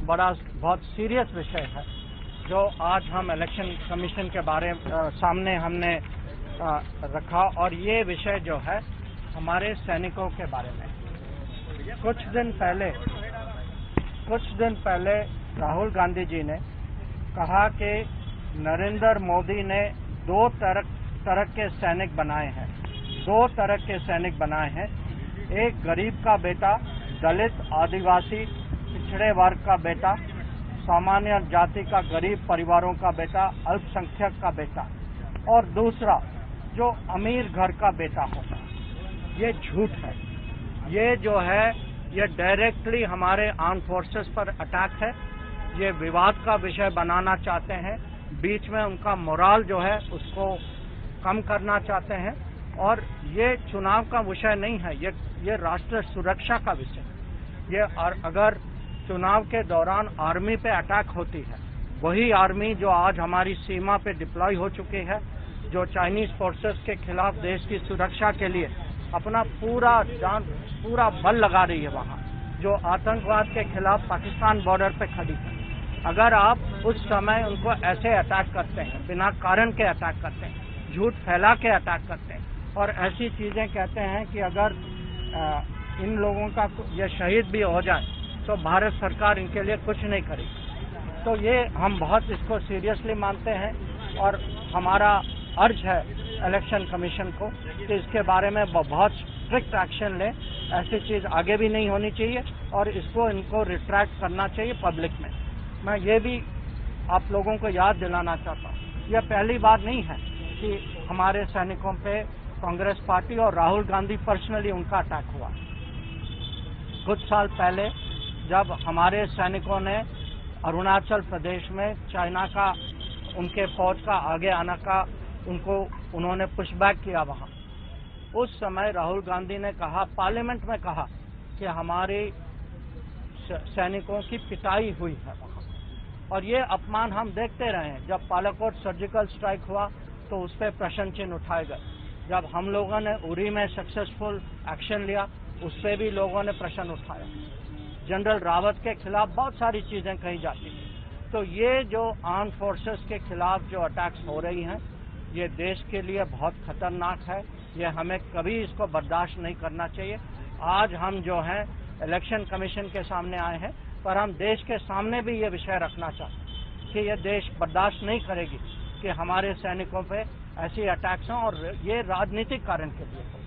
बहुत सीरियस विषय है जो आज हम इलेक्शन कमीशन के सामने हमने रखा, और ये विषय जो है हमारे सैनिकों के बारे में। कुछ दिन पहले राहुल गांधी जी ने कहा कि नरेंद्र मोदी ने दो तरह के सैनिक बनाए हैं, एक गरीब का बेटा, दलित, आदिवासी, पिछड़े वर्ग का बेटा, सामान्य जाति का गरीब परिवारों का बेटा, अल्पसंख्यक का बेटा, और दूसरा जो अमीर घर का बेटा होगा। ये झूठ है। ये जो है ये डायरेक्टली हमारे आर्म फोर्सेस पर अटैक है। ये विवाद का विषय बनाना चाहते हैं, बीच में उनका मोराल जो है उसको कम करना चाहते हैं, और ये चुनाव का विषय नहीं है, ये राष्ट्रीय सुरक्षा का विषय है। ये अगर चुनाव के दौरान आर्मी पे अटैक होती है, वही आर्मी जो आज हमारी सीमा पे डिप्लॉय हो चुकी है, जो चाइनीज फोर्सेस के खिलाफ देश की सुरक्षा के लिए अपना पूरा बल लगा रही है वहाँ, जो आतंकवाद के खिलाफ पाकिस्तान बॉर्डर पे खड़ी है। अगर आप उस समय उनको ऐसे अटैक करते हैं, बिना कारण के अटैक करते हैं, झूठ फैला के अटैक करते हैं, और ऐसी चीजें कहते हैं कि अगर इन लोगों का ये शहीद भी हो जाए तो भारत सरकार इनके लिए कुछ नहीं करेगी। तो ये हम बहुत इसको सीरियसली मानते हैं, और हमारा अर्ज है इलेक्शन कमीशन को कि इसके बारे में बहुत स्ट्रिक्ट एक्शन लें। ऐसी चीज आगे भी नहीं होनी चाहिए, और इनको रिट्रैक्ट करना चाहिए पब्लिक में। मैं ये भी आप लोगों को याद दिलाना चाहता हूँ, यह पहली बार नहीं है कि हमारे सैनिकों पे कांग्रेस पार्टी और राहुल गांधी पर्सनली उनका अटैक हुआ। कुछ साल पहले जब हमारे सैनिकों ने अरुणाचल प्रदेश में चाइना का, उनके फौज का आगे आने का उन्होंने पुशबैक किया वहां, उस समय राहुल गांधी ने कहा, पार्लियामेंट में कहा कि हमारे सैनिकों की पिटाई हुई है वहां, और ये अपमान हम देखते रहे हैं। जब बालाकोट सर्जिकल स्ट्राइक हुआ तो उस पर प्रश्न चिन्ह उठाए गए। जब हम लोगों ने उरी में सक्सेसफुल एक्शन लिया, उस पर भी लोगों ने प्रश्न उठाया। जनरल रावत के खिलाफ बहुत सारी चीजें कही जाती थी। तो ये जो आर्म फोर्सेस के खिलाफ जो अटैक्स हो रही हैं, ये देश के लिए बहुत खतरनाक है। ये हमें कभी इसको बर्दाश्त नहीं करना चाहिए। आज हम जो है इलेक्शन कमीशन के सामने आए हैं, पर हम देश के सामने भी ये विषय रखना चाहते हैं कि ये देश बर्दाश्त नहीं करेगी कि हमारे सैनिकों पे ऐसी अटैक्स हों, और ये राजनीतिक कारण के लिए हो।